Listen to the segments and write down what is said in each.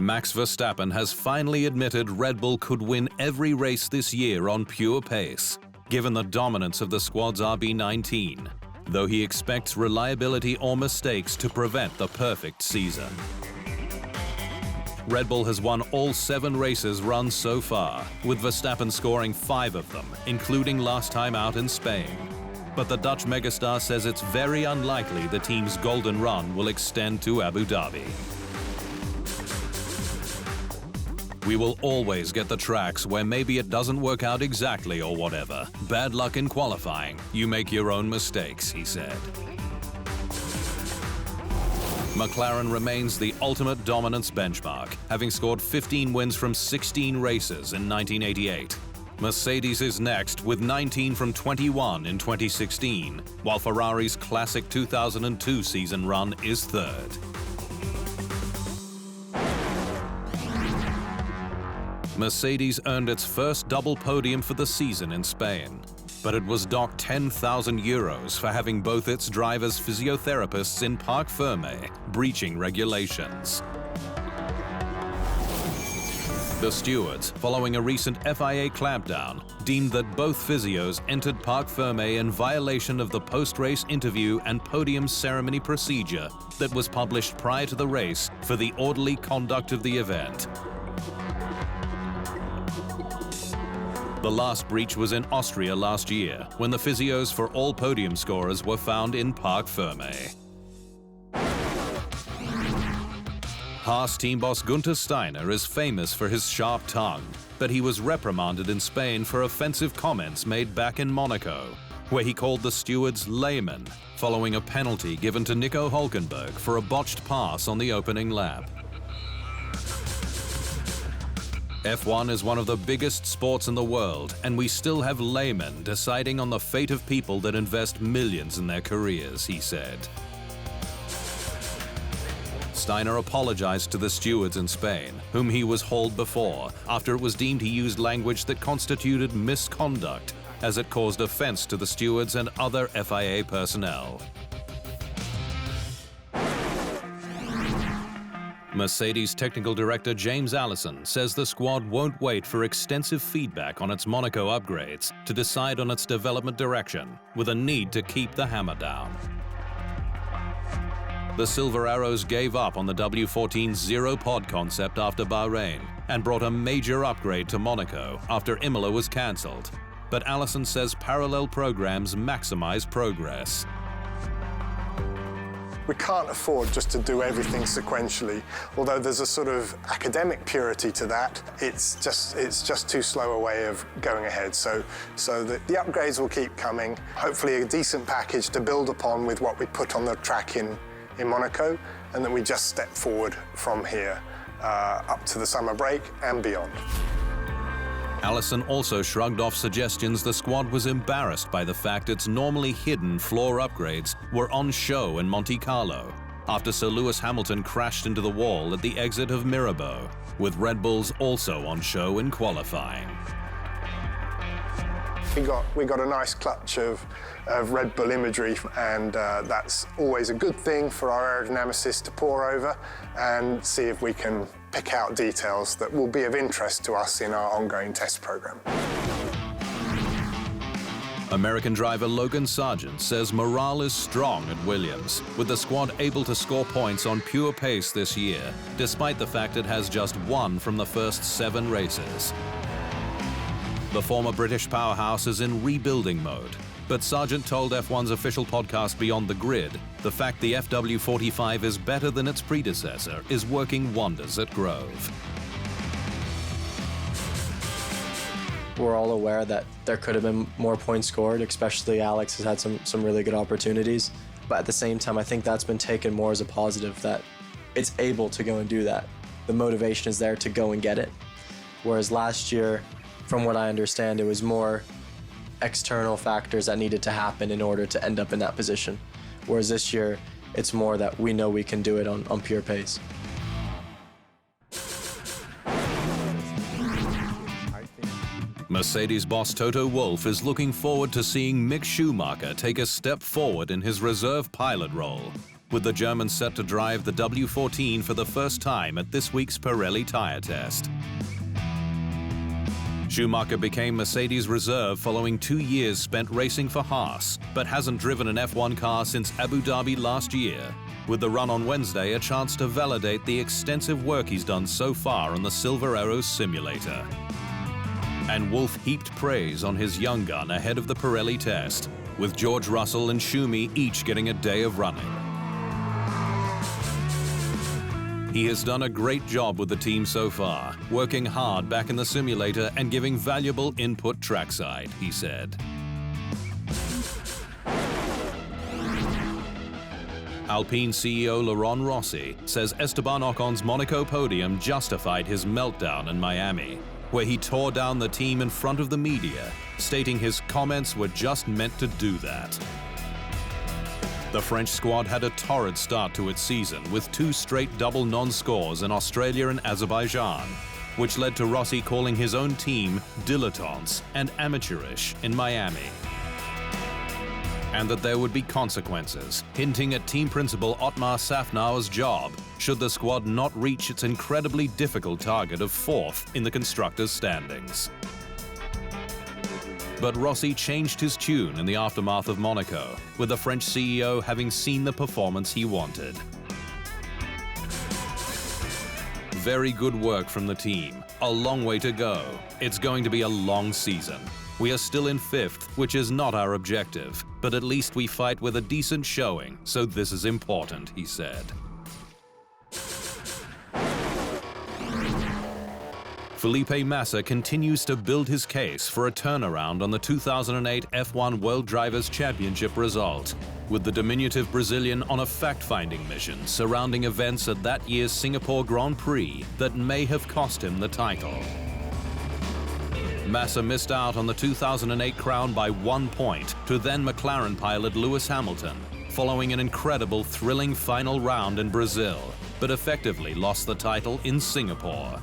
Max Verstappen has finally admitted Red Bull could win every race this year on pure pace, given the dominance of the squad's RB19, though he expects reliability or mistakes to prevent the perfect season. Red Bull has won all 7 races run so far, with Verstappen scoring 5 of them, including last time out in Spain. But the Dutch megastar says it's very unlikely the team's golden run will extend to Abu Dhabi. We will always get the tracks where maybe it doesn't work out exactly or whatever. Bad luck in qualifying. You make your own mistakes, he said. McLaren remains the ultimate dominance benchmark, having scored 15 wins from 16 races in 1988. Mercedes is next with 19 from 21 in 2016, while Ferrari's classic 2002 season run is third. Mercedes earned its first double podium for the season in Spain, but it was docked €10,000 for having both its drivers' physiotherapists in Parc Fermé, breaching regulations. The stewards, following a recent FIA clampdown, deemed that both physios entered Parc Fermé in violation of the post-race interview and podium ceremony procedure that was published prior to the race for the orderly conduct of the event. The last breach was in Austria last year, when the physios for all podium scorers were found in Parc Fermé. Haas team boss Günther Steiner is famous for his sharp tongue, but he was reprimanded in Spain for offensive comments made back in Monaco, where he called the stewards laymen, following a penalty given to Nico Hülkenberg for a botched pass on the opening lap. F1 is one of the biggest sports in the world, and we still have laymen deciding on the fate of people that invest millions in their careers, he said. Steiner apologized to the stewards in Spain, whom he was hauled before, after it was deemed he used language that constituted misconduct, as it caused offense to the stewards and other FIA personnel. Mercedes technical director James Allison says the squad won't wait for extensive feedback on its Monaco upgrades to decide on its development direction, with a need to keep the hammer down. The Silver Arrows gave up on the W14's zero-pod concept after Bahrain and brought a major upgrade to Monaco after Imola was cancelled. But Allison says parallel programs maximize progress. We can't afford just to do everything sequentially. Although there's a sort of academic purity to that, it's just too slow a way of going ahead. So the upgrades will keep coming. Hopefully a decent package to build upon with what we put on the track in Monaco, and then we just step forward from here up to the summer break and beyond. Allison also shrugged off suggestions the squad was embarrassed by the fact its normally hidden floor upgrades were on show in Monte Carlo, after Sir Lewis Hamilton crashed into the wall at the exit of Mirabeau, with Red Bulls also on show in qualifying. We got a nice clutch of Red Bull imagery, and that's always a good thing for our aerodynamicists to pore over and see if we can pick out details that will be of interest to us in our ongoing test program. American driver Logan Sargeant says morale is strong at Williams, with the squad able to score points on pure pace this year, despite the fact it has just won from the first 7 races. The former British powerhouse is in rebuilding mode, but Sargeant told F1's official podcast Beyond the Grid the fact the FW45 is better than its predecessor is working wonders at Grove. We're all aware that there could have been more points scored, especially Alex has had some really good opportunities. But at the same time, I think that's been taken more as a positive, that it's able to go and do that. The motivation is there to go and get it. Whereas last year, from what I understand, it was more external factors that needed to happen in order to end up in that position. Whereas this year, it's more that we know we can do it on pure pace. Mercedes boss Toto Wolff is looking forward to seeing Mick Schumacher take a step forward in his reserve pilot role. with the German set to drive the W14 for the first time at this week's Pirelli tire test. Schumacher became Mercedes' reserve following 2 years spent racing for Haas, but hasn't driven an F1 car since Abu Dhabi last year, with the run on Wednesday a chance to validate the extensive work he's done so far on the Silver Arrows simulator. And Wolff heaped praise on his young gun ahead of the Pirelli test, with George Russell and Schumi each getting a day of running. He has done a great job with the team so far, working hard back in the simulator and giving valuable input trackside, he said. Alpine CEO Laurent Rossi says Esteban Ocon's Monaco podium justified his meltdown in Miami, where he tore down the team in front of the media, stating his comments were just meant to do that. The French squad had a torrid start to its season with 2 straight double non-scores in Australia and Azerbaijan, which led to Rossi calling his own team dilettantes and amateurish in Miami. And that there would be consequences, hinting at team principal Otmar Safnauer's job should the squad not reach its incredibly difficult target of 4th in the constructors' standings. But Rossi changed his tune in the aftermath of Monaco, with the French CEO having seen the performance he wanted. Very good work from the team. A long way to go. It's going to be a long season. We are still in 5th, which is not our objective, but at least we fight with a decent showing, so this is important, he said. Felipe Massa continues to build his case for a turnaround on the 2008 F1 World Drivers' Championship result, with the diminutive Brazilian on a fact-finding mission surrounding events at that year's Singapore Grand Prix that may have cost him the title. Massa missed out on the 2008 crown by 1 point to then McLaren pilot Lewis Hamilton, following an incredible, thrilling final round in Brazil, but effectively lost the title in Singapore,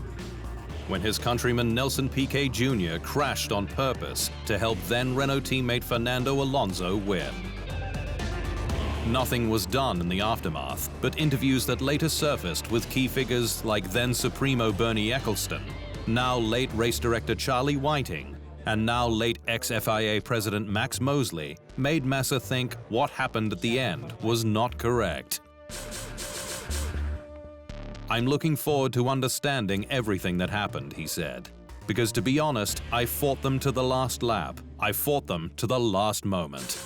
when his countryman Nelson Piquet Jr. crashed on purpose to help then Renault teammate Fernando Alonso win. Nothing was done in the aftermath, but interviews that later surfaced with key figures like then Supremo Bernie Ecclestone, now late race director Charlie Whiting, and now late ex-FIA president Max Mosley, made Massa think what happened at the end was not correct. I'm looking forward to understanding everything that happened, he said. Because to be honest, I fought them to the last lap. I fought them to the last moment.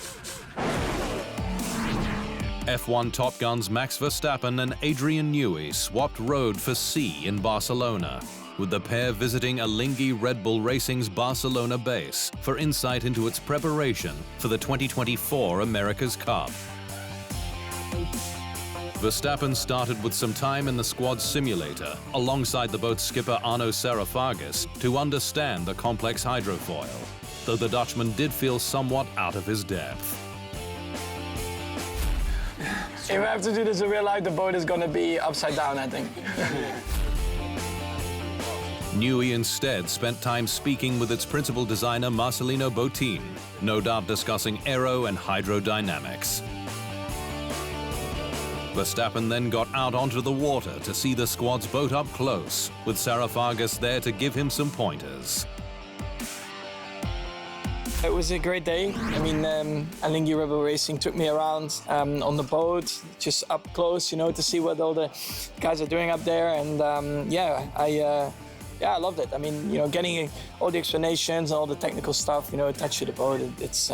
F1 Top Guns Max Verstappen and Adrian Newey swapped road for C in Barcelona, with the pair visiting Alinghi Red Bull Racing's Barcelona base for insight into its preparation for the 2024 America's Cup. Verstappen started with some time in the squad simulator, alongside the boat's skipper Arno Sarafagis, to understand the complex hydrofoil, though the Dutchman did feel somewhat out of his depth. If I have to do this in real life, the boat is going to be upside down, I think. Newey instead spent time speaking with its principal designer Marcelino Botin, no doubt discussing aero and hydrodynamics. Verstappen then got out onto the water to see the squad's boat up close, with Sarafagis there to give him some pointers. It was a great day. I mean, Alinghi Red Bull Racing took me around on the boat, just up close, you know, to see what all the guys are doing up there. And I loved it. I mean, you know, getting all the explanations and all the technical stuff, you know, attached to the boat, it's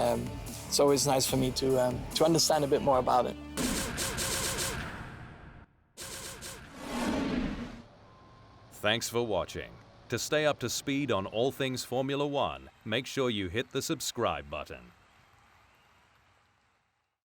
always nice for me to understand a bit more about it. Thanks for watching. To stay up to speed on all things Formula One, make sure you hit the subscribe button.